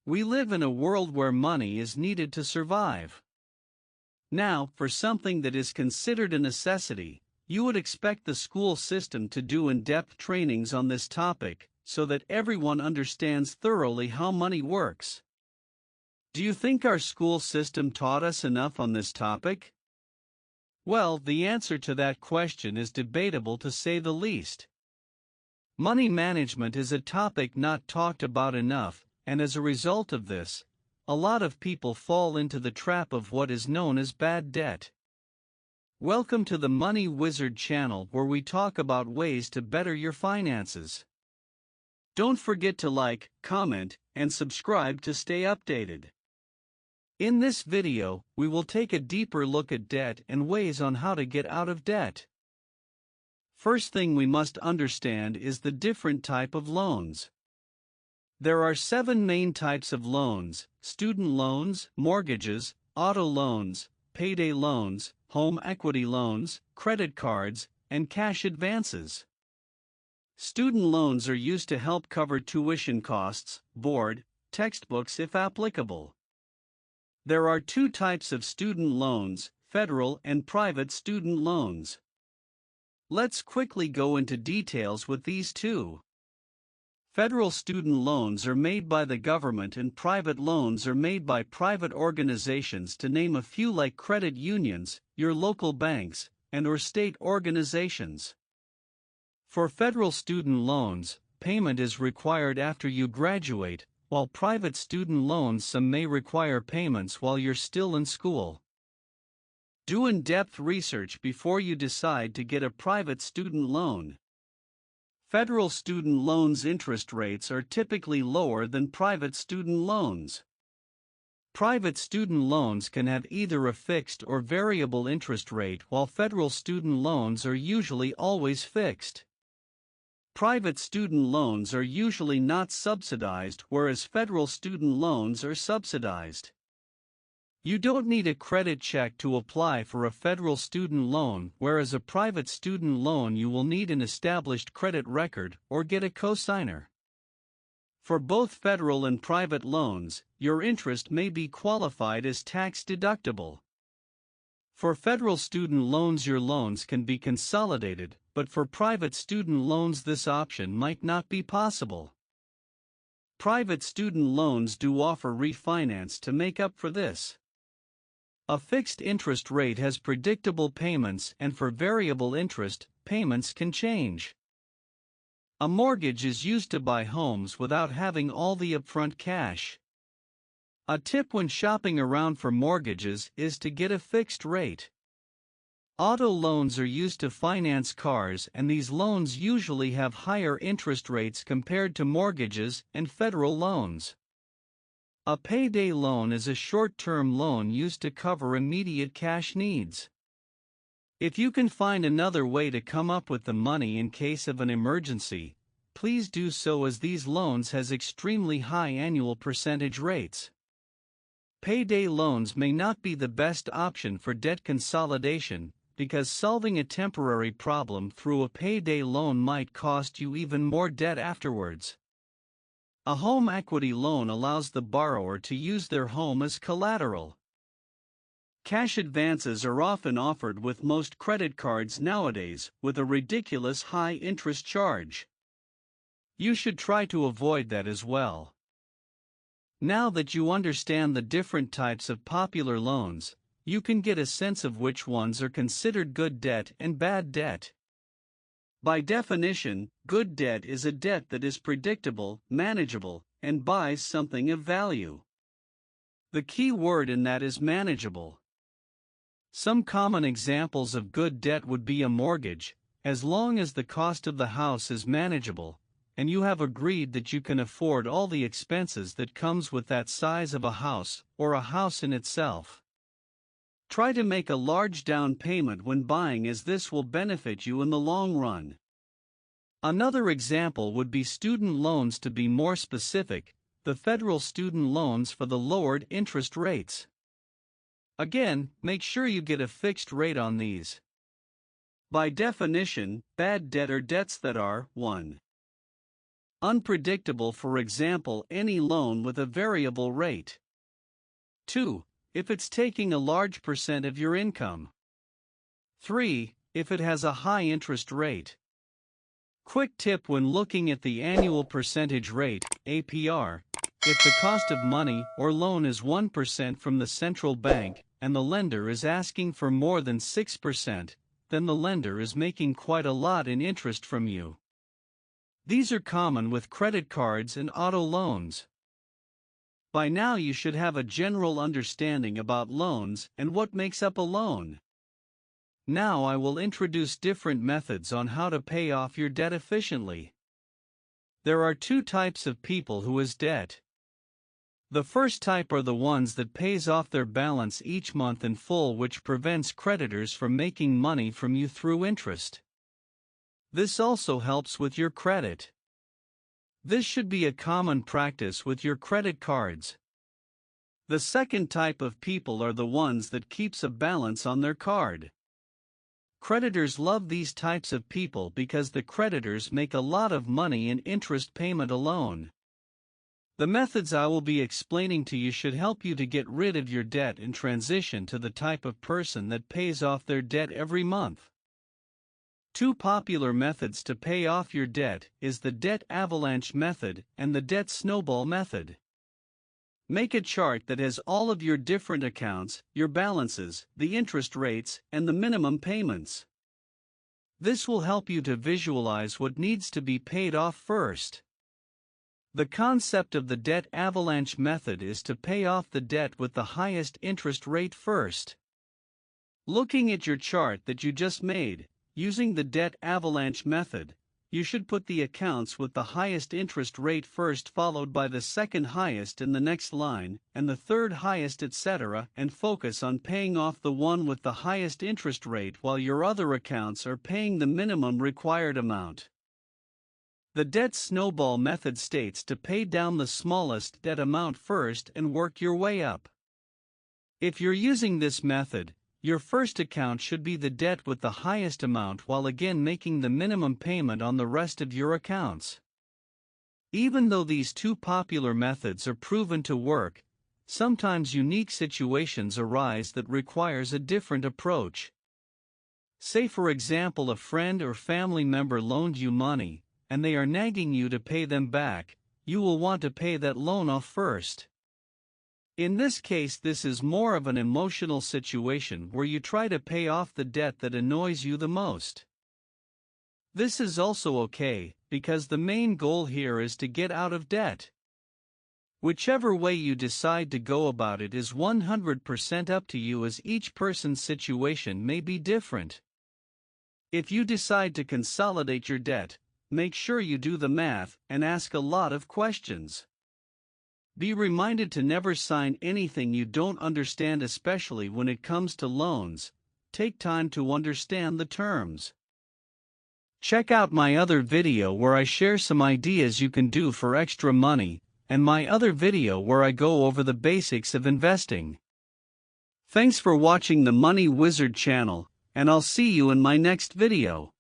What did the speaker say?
We live in a world where money is needed to survive. Now, for something that is considered a necessity, you would expect the school system to do in-depth trainings on this topic, so that everyone understands thoroughly how money works. Do you think our school system taught us enough on this topic? Well, the answer to that question is debatable to say the least. Money management is a topic not talked about enough, and as a result of this, a lot of people fall into the trap of what is known as bad debt. Welcome to the Money Wizard channel, where we talk about ways to better your finances. Don't forget to like, comment, and subscribe to stay updated. In this video, we will take a deeper look at debt and ways on how to get out of debt. First thing we must understand is the different type of loans. There are 7 main types of loans: student loans, mortgages, auto loans, payday loans, home equity loans, credit cards, and cash advances. Student loans are used to help cover tuition costs, board, textbooks if applicable. There are 2 types of student loans: federal and private student loans. Let's quickly go into details with these two. Federal student loans are made by the government and private loans are made by private organizations, to name a few, like credit unions, your local banks, and/or state organizations. For federal student loans, payment is required after you graduate, while private student loans, some may require payments while you're still in school. Do in-depth research before you decide to get a private student loan. Federal student loans' interest rates are typically lower than private student loans. Private student loans can have either a fixed or variable interest rate, while federal student loans are usually always fixed. Private student loans are usually not subsidized, whereas federal student loans are subsidized. You don't need a credit check to apply for a federal student loan, whereas a private student loan you will need an established credit record or get a cosigner. For both federal and private loans, your interest may be qualified as tax deductible. For federal student loans, your loans can be consolidated, but for private student loans this option might not be possible. Private student loans do offer refinance to make up for this. A fixed interest rate has predictable payments, and for variable interest, payments can change. A mortgage is used to buy homes without having all the upfront cash. A tip when shopping around for mortgages is to get a fixed rate. Auto loans are used to finance cars, and these loans usually have higher interest rates compared to mortgages and federal loans. A payday loan is a short-term loan used to cover immediate cash needs. If you can find another way to come up with the money in case of an emergency, please do so, as these loans has extremely high annual percentage rates. Payday loans may not be the best option for debt consolidation, because solving a temporary problem through a payday loan might cost you even more debt afterwards. A home equity loan allows the borrower to use their home as collateral. Cash advances are often offered with most credit cards nowadays, with a ridiculous high interest charge. You should try to avoid that as well. Now that you understand the different types of popular loans, you can get a sense of which ones are considered good debt and bad debt. By definition, good debt is a debt that is predictable, manageable, and buys something of value. The key word in that is manageable. Some common examples of good debt would be a mortgage, as long as the cost of the house is manageable, and you have agreed that you can afford all the expenses that comes with that size of a house, or a house in itself. Try to make a large down payment when buying, as this will benefit you in the long run. Another example would be student loans. To be more specific, the federal student loans for the lowered interest rates. Again, make sure you get a fixed rate on these. By definition, bad debt are debts that are 1. unpredictable, for example, any loan with a variable rate. 2. If it's taking a large percent of your income. 3. If it has a high interest rate. Quick tip when looking at the annual percentage rate, APR, if the cost of money or loan is 1% from the central bank and the lender is asking for more than 6%, then the lender is making quite a lot in interest from you. These are common with credit cards and auto loans. By now you should have a general understanding about loans and what makes up a loan. Now I will introduce different methods on how to pay off your debt efficiently. There are two types of people who has debt. The first type are the ones that pays off their balance each month in full, which prevents creditors from making money from you through interest. This also helps with your credit. This should be a common practice with your credit cards. The second type of people are the ones that keeps a balance on their card. Creditors love these types of people because the creditors make a lot of money in interest payment alone. The methods I will be explaining to you should help you to get rid of your debt and transition to the type of person that pays off their debt every month. Two popular methods to pay off your debt is the debt avalanche method and the debt snowball method. Make a chart that has all of your different accounts, your balances, the interest rates, and the minimum payments. This will help you to visualize what needs to be paid off first. The concept of the debt avalanche method is to pay off the debt with the highest interest rate first. Looking at your chart that you just made, using the debt avalanche method, you should put the accounts with the highest interest rate first, followed by the second highest in the next line, and the third highest, etc., and focus on paying off the one with the highest interest rate while your other accounts are paying the minimum required amount. The debt snowball method states to pay down the smallest debt amount first and work your way up. If you're using this method, your first account should be the debt with the highest amount while again making the minimum payment on the rest of your accounts. Even though these two popular methods are proven to work, sometimes unique situations arise that requires a different approach. Say for example a friend or family member loaned you money, and they are nagging you to pay them back. You will want to pay that loan off first. In this case, this is more of an emotional situation where you try to pay off the debt that annoys you the most. This is also okay, because the main goal here is to get out of debt. Whichever way you decide to go about it is 100% up to you, as each person's situation may be different. If you decide to consolidate your debt, make sure you do the math and ask a lot of questions. Be reminded to never sign anything you don't understand, especially when it comes to loans. Take time to understand the terms. Check out my other video where I share some ideas you can do for extra money, and my other video where I go over the basics of investing. Thanks for watching the Money Wizard channel, and I'll see you in my next video.